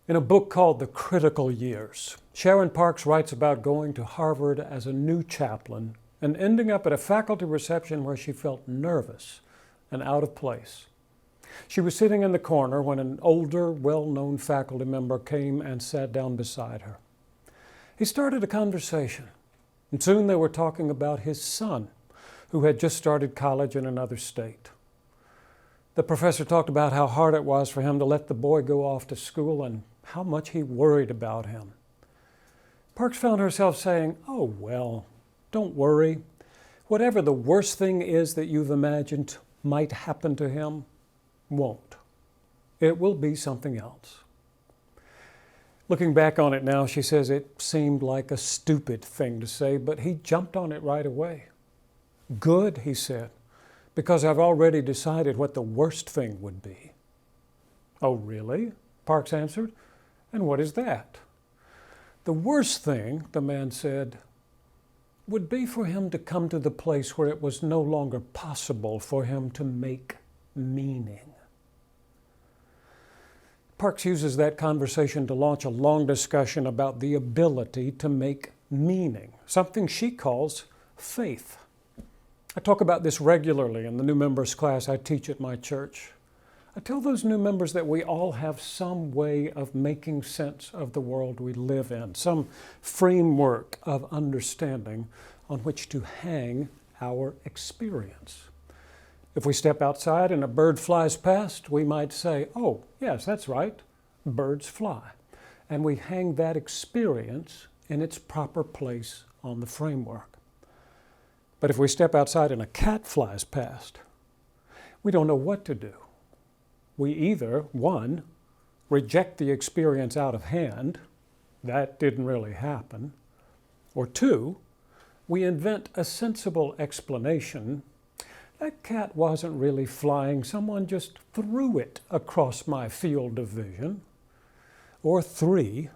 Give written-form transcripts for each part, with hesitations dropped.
In a book called The Critical Years, Sharon Parks writes about going to Harvard as a new chaplain and ending up at a faculty reception where she felt nervous and out of place. She was sitting in the corner when an older, well-known faculty member came and sat down beside her. He started a conversation, and soon they were talking about his son, who had just started college in another state. The professor talked about how hard it was for him to let the boy go off to school and how much he worried about him. Parks found herself saying, "Oh, well, don't worry. Whatever the worst thing is that you've imagined might happen to him, won't. It will be something else." Looking back on it now, she says it seemed like a stupid thing to say, but he jumped on it right away. "Good," he said, "because I've already decided what the worst thing would be." "Oh, really?" Parks answered. "And what is that?" "The worst thing," the man said, "would be for him to come to the place where it was no longer possible for him to make meaning." Parks uses that conversation to launch a long discussion about the ability to make meaning, something she calls faith. I talk about this regularly in the new members class I teach at my church. I tell those new members that we all have some way of making sense of the world we live in, some framework of understanding on which to hang our experience. If we step outside and a bird flies past, we might say, "Oh, yes, that's right, birds fly." And we hang that experience in its proper place on the framework. But if we step outside and a cat flies past, we don't know what to do. We either, one, reject the experience out of hand, that didn't really happen, or two, we invent a sensible explanation. That cat wasn't really flying, someone just threw it across my field of vision. Or three,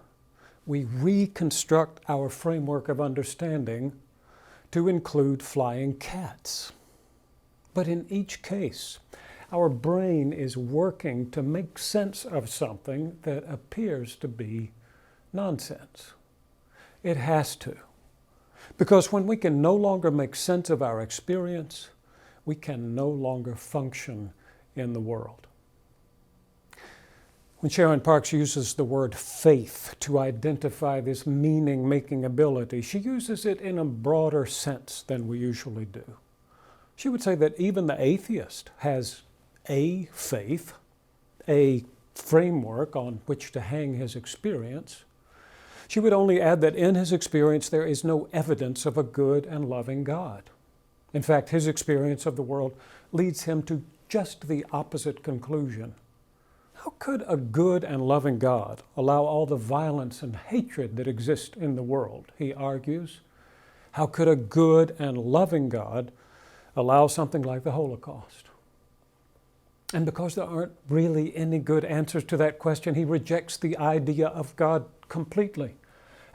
we reconstruct our framework of understanding to include flying cats. But in each case, our brain is working to make sense of something that appears to be nonsense. It has to. Because when we can no longer make sense of our experience, we can no longer function in the world. When Sharon Parks uses the word faith to identify this meaning-making ability, she uses it in a broader sense than we usually do. She would say that even the atheist has a faith, a framework on which to hang his experience. She would only add that in his experience there is no evidence of a good and loving God. In fact, his experience of the world leads him to just the opposite conclusion. How could a good and loving God allow all the violence and hatred that exist in the world, he argues? How could a good and loving God allow something like the Holocaust? And because there aren't really any good answers to that question, he rejects the idea of God completely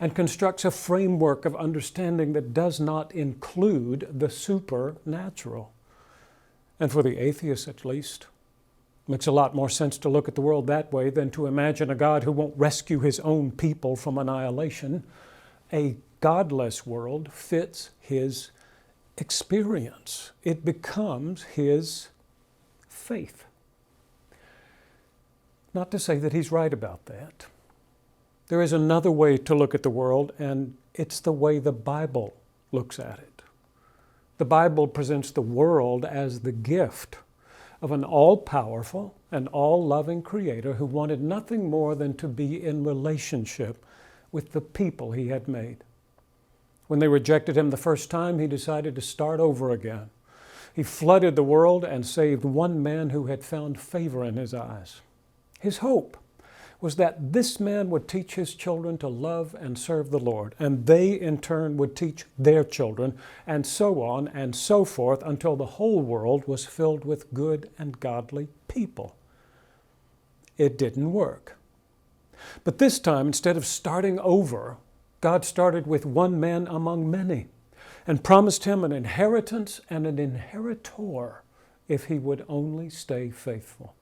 and constructs a framework of understanding that does not include the supernatural. And for the atheist, at least, it makes a lot more sense to look at the world that way than to imagine a God who won't rescue his own people from annihilation. A godless world fits his experience. It becomes his faith. Not to say that he's right about that. There is another way to look at the world, and it's the way the Bible looks at it. The Bible presents the world as the gift of an all-powerful and all-loving Creator who wanted nothing more than to be in relationship with the people he had made. When they rejected him the first time, he decided to start over again. He flooded the world and saved one man who had found favor in his eyes. His hope was that this man would teach his children to love and serve the Lord, and they in turn would teach their children, and so on and so forth until the whole world was filled with good and godly people. It didn't work. But this time, instead of starting over, God started with one man among many and promised him an inheritance and an inheritor if he would only stay faithful.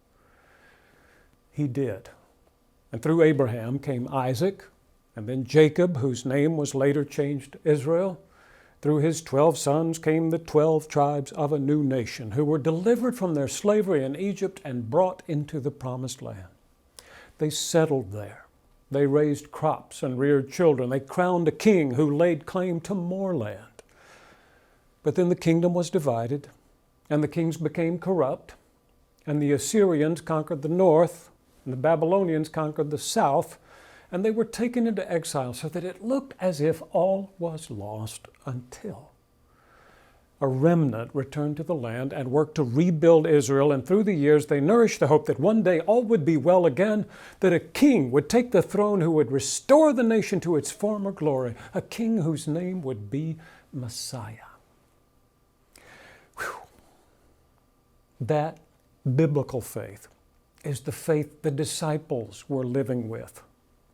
He did. And through Abraham came Isaac, and then Jacob, whose name was later changed to Israel. Through his 12 sons came the 12 tribes of a new nation who were delivered from their slavery in Egypt and brought into the promised land. They settled there. They raised crops and reared children. They crowned a king who laid claim to more land. But then the kingdom was divided, and the kings became corrupt, and the Assyrians conquered the north, and the Babylonians conquered the south, and they were taken into exile so that it looked as if all was lost until a remnant returned to the land and worked to rebuild Israel. And through the years, they nourished the hope that one day all would be well again, that a king would take the throne who would restore the nation to its former glory, a king whose name would be Messiah. Whew. That biblical faith is the faith the disciples were living with.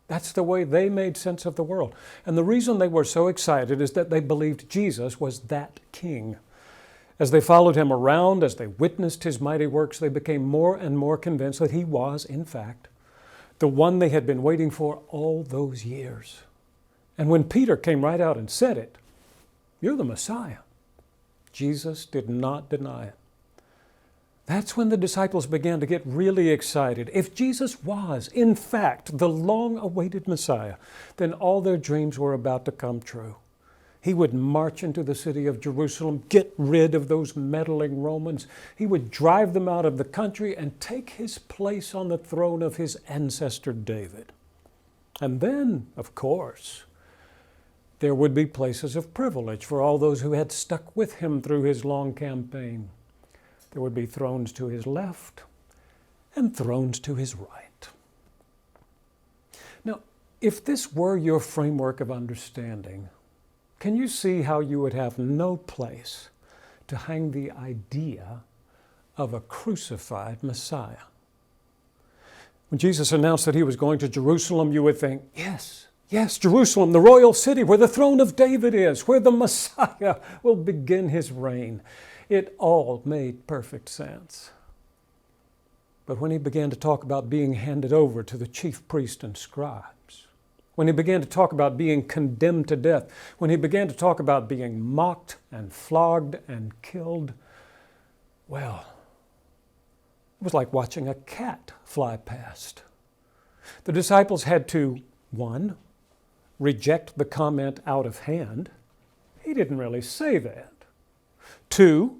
That's the way they made sense of the world. And the reason they were so excited is that they believed Jesus was that king. As they followed him around, as they witnessed his mighty works, they became more and more convinced that he was, in fact, the one they had been waiting for all those years. And when Peter came right out and said it, "You're the Messiah," Jesus did not deny it. That's when the disciples began to get really excited. If Jesus was, in fact, the long-awaited Messiah, then all their dreams were about to come true. He would march into the city of Jerusalem, get rid of those meddling Romans. He would drive them out of the country and take his place on the throne of his ancestor David. And then, of course, there would be places of privilege for all those who had stuck with him through his long campaign. There would be thrones to his left and thrones to his right. Now, if this were your framework of understanding, can you see how you would have no place to hang the idea of a crucified Messiah? When Jesus announced that he was going to Jerusalem, you would think, yes, Jerusalem, the royal city where the throne of David is, where the Messiah will begin his reign. It all made perfect sense. But when he began to talk about being handed over to the chief priests and scribes, when he began to talk about being condemned to death, when he began to talk about being mocked and flogged and killed, well, it was like watching a cat fly past. The disciples had to, 1, reject the comment out of hand. He didn't really say that. 2,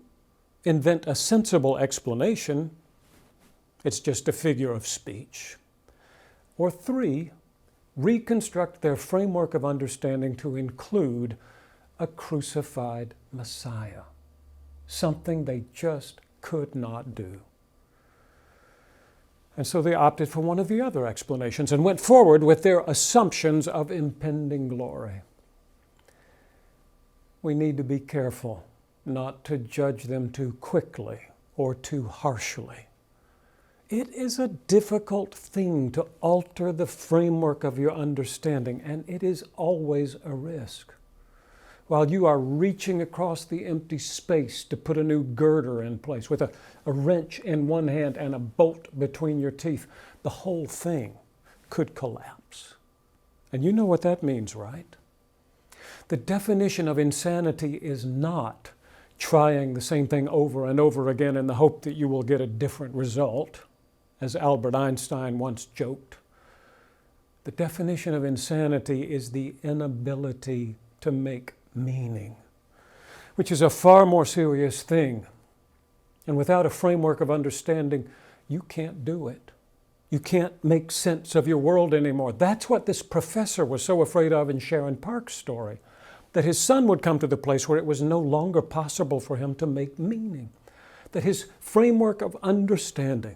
invent a sensible explanation. It's just a figure of speech. Or 3, reconstruct their framework of understanding to include a crucified Messiah, something they just could not do. And so they opted for one of the other explanations and went forward with their assumptions of impending glory. We need to be careful not to judge them too quickly or too harshly. It is a difficult thing to alter the framework of your understanding, and it is always a risk. While you are reaching across the empty space to put a new girder in place with a wrench in one hand and a bolt between your teeth, the whole thing could collapse. And you know what that means, right? The definition of insanity is not trying the same thing over and over again in the hope that you will get a different result, as Albert Einstein once joked. The definition of insanity is the inability to make meaning, which is a far more serious thing. And without a framework of understanding, you can't do it. You can't make sense of your world anymore. That's what this professor was so afraid of in Sharon Parks' story, that his son would come to the place where it was no longer possible for him to make meaning, that his framework of understanding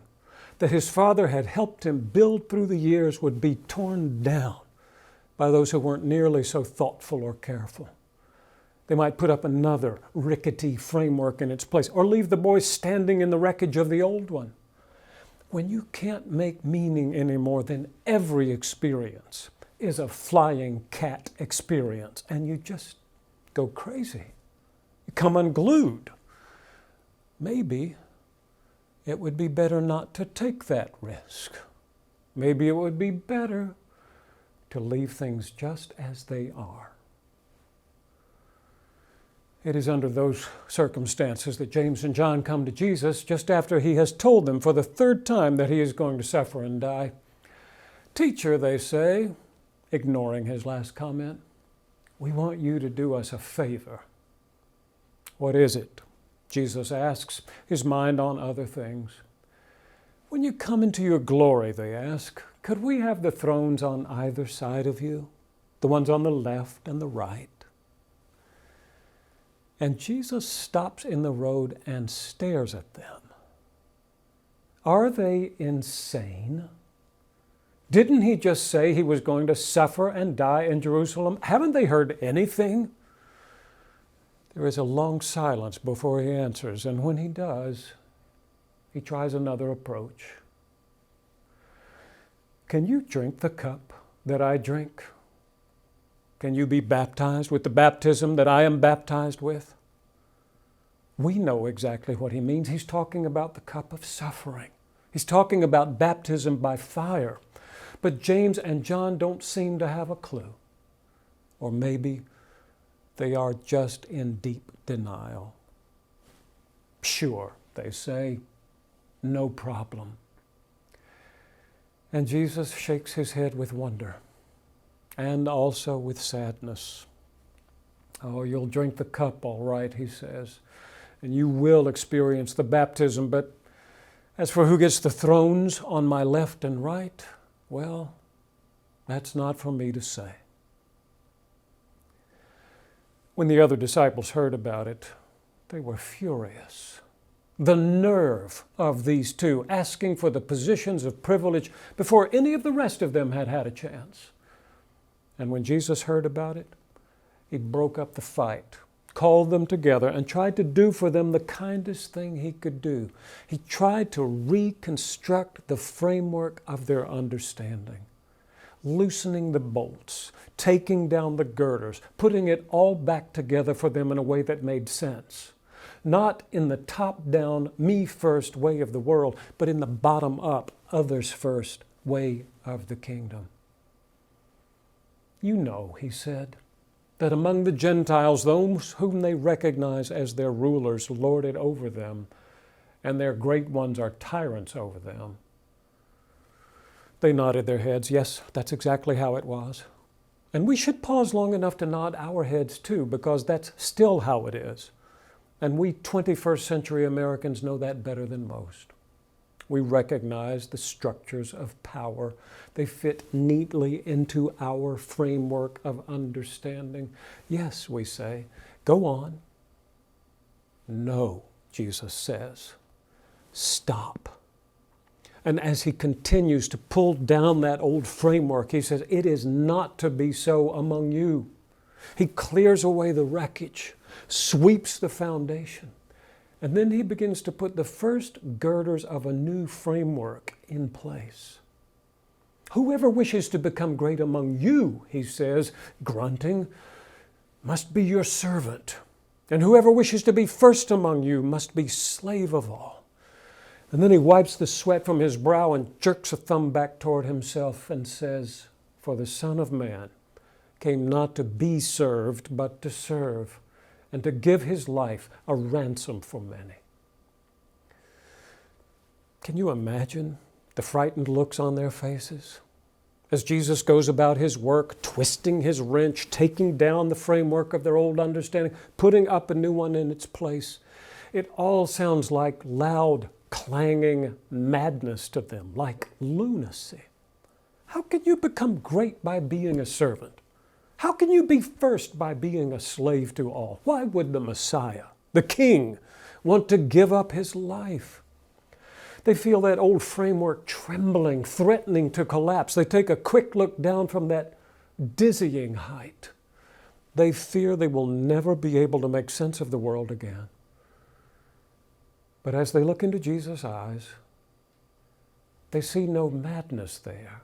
that his father had helped him build through the years would be torn down by those who weren't nearly so thoughtful or careful. They might put up another rickety framework in its place, or leave the boy standing in the wreckage of the old one. When you can't make meaning anymore, then every experience is a flying cat experience, and you just go crazy. You come unglued. Maybe it would be better not to take that risk. Maybe it would be better to leave things just as they are. It is under those circumstances that James and John come to Jesus just after he has told them for the third time that he is going to suffer and die. "Teacher," they say, ignoring his last comment, "we want you to do us a favor." "What is it?" Jesus asks, his mind on other things. "When you come into your glory," they ask, "could we have the thrones on either side of you, the ones on the left and the right?" And Jesus stops in the road and stares at them. Are they insane? Didn't he just say he was going to suffer and die in Jerusalem? Haven't they heard anything? There is a long silence before he answers, and when he does, he tries another approach. "Can you drink the cup that I drink? Can you be baptized with the baptism that I am baptized with?" We know exactly what he means. He's talking about the cup of suffering. He's talking about baptism by fire. But James and John don't seem to have a clue. Or maybe they are just in deep denial. "Sure," they say, "no problem." And Jesus shakes his head with wonder and also with sadness. "Oh, you'll drink the cup, all right," he says, "and you will experience the baptism, but as for who gets the thrones on my left and right, well, that's not for me to say." When the other disciples heard about it, they were furious. The nerve of these two asking for the positions of privilege before any of the rest of them had had a chance. And when Jesus heard about it, he broke up the fight, called them together, and tried to do for them the kindest thing he could do. He tried to reconstruct the framework of their understanding, loosening the bolts, taking down the girders, putting it all back together for them in a way that made sense. Not in the top-down, me-first way of the world, but in the bottom-up, others-first way of the kingdom. "You know," he said, "that among the Gentiles, those whom they recognize as their rulers lord it over them, and their great ones are tyrants over them." They nodded their heads. Yes, that's exactly how it was. And we should pause long enough to nod our heads too, because that's still how it is. And we 21st century Americans know that better than most. We recognize the structures of power. They fit neatly into our framework of understanding. Yes, we say, go on. No, Jesus says, stop. And as he continues to pull down that old framework, he says, it is not to be so among you. He clears away the wreckage, sweeps the foundation, and then he begins to put the first girders of a new framework in place. Whoever wishes to become great among you, he says, grunting, must be your servant. And whoever wishes to be first among you must be slave of all. And then he wipes the sweat from his brow and jerks a thumb back toward himself and says, for the Son of Man came not to be served, but to serve, and to give his life a ransom for many. Can you imagine the frightened looks on their faces as Jesus goes about his work, twisting his wrench, taking down the framework of their old understanding, putting up a new one in its place? It all sounds like loud, clanging madness to them, like lunacy. How can you become great by being a servant? How can you be first by being a slave to all? Why would the Messiah, the King, want to give up his life? They feel that old framework trembling, threatening to collapse. They take a quick look down from that dizzying height. They fear they will never be able to make sense of the world again. But as they look into Jesus' eyes, they see no madness there.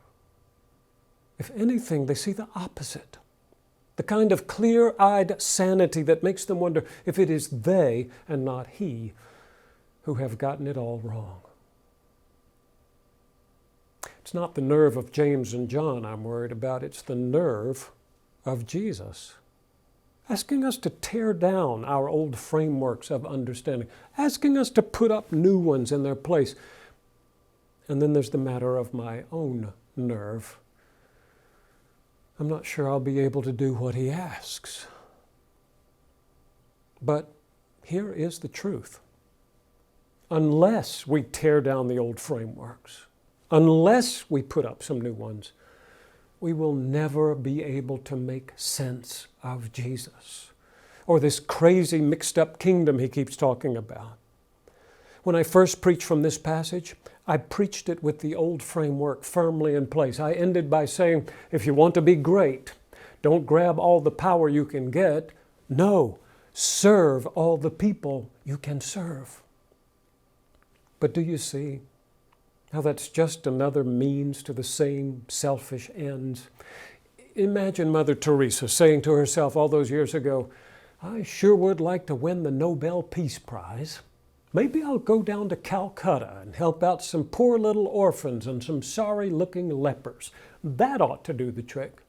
If anything, they see the opposite. The kind of clear-eyed sanity that makes them wonder if it is they and not he who have gotten it all wrong. It's not the nerve of James and John I'm worried about. It's the nerve of Jesus. Asking us to tear down our old frameworks of understanding. Asking us to put up new ones in their place. And then there's the matter of my own nerve. I'm not sure I'll be able to do what he asks. But here is the truth. Unless we tear down the old frameworks, unless we put up some new ones, we will never be able to make sense of Jesus or this crazy mixed up kingdom he keeps talking about. When I first preached from this passage, I preached it with the old framework firmly in place. I ended by saying, if you want to be great, don't grab all the power you can get. No, serve all the people you can serve. But do you see how that's just another means to the same selfish ends? Imagine Mother Teresa saying to herself all those years ago, I sure would like to win the Nobel Peace Prize. Maybe I'll go down to Calcutta and help out some poor little orphans and some sorry-looking lepers. That ought to do the trick.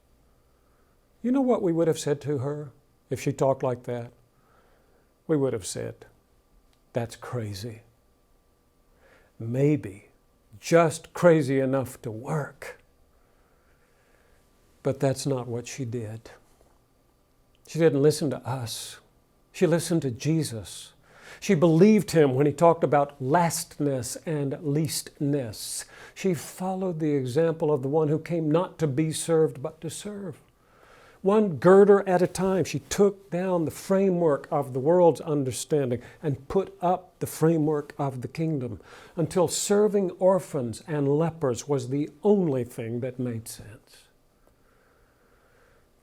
You know what we would have said to her if she talked like that? We would have said, that's crazy. Maybe just crazy enough to work. But that's not what she did. She didn't listen to us. She listened to Jesus. She believed him when he talked about lastness and leastness. She followed the example of the one who came not to be served, but to serve. One girder at a time, she took down the framework of the world's understanding and put up the framework of the kingdom until serving orphans and lepers was the only thing that made sense.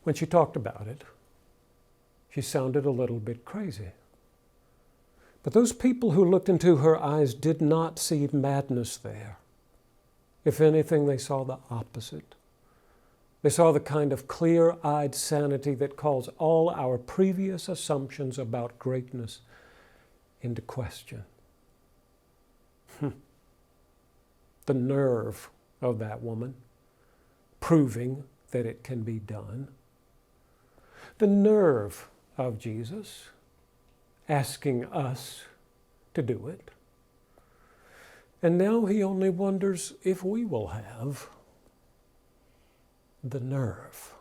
When she talked about it, she sounded a little bit crazy. But those people who looked into her eyes did not see madness there. If anything, they saw the opposite. They saw the kind of clear-eyed sanity that calls all our previous assumptions about greatness into question. The nerve of that woman, proving that it can be done. The nerve of Jesus, asking us to do it. And now he only wonders if we will have the nerve.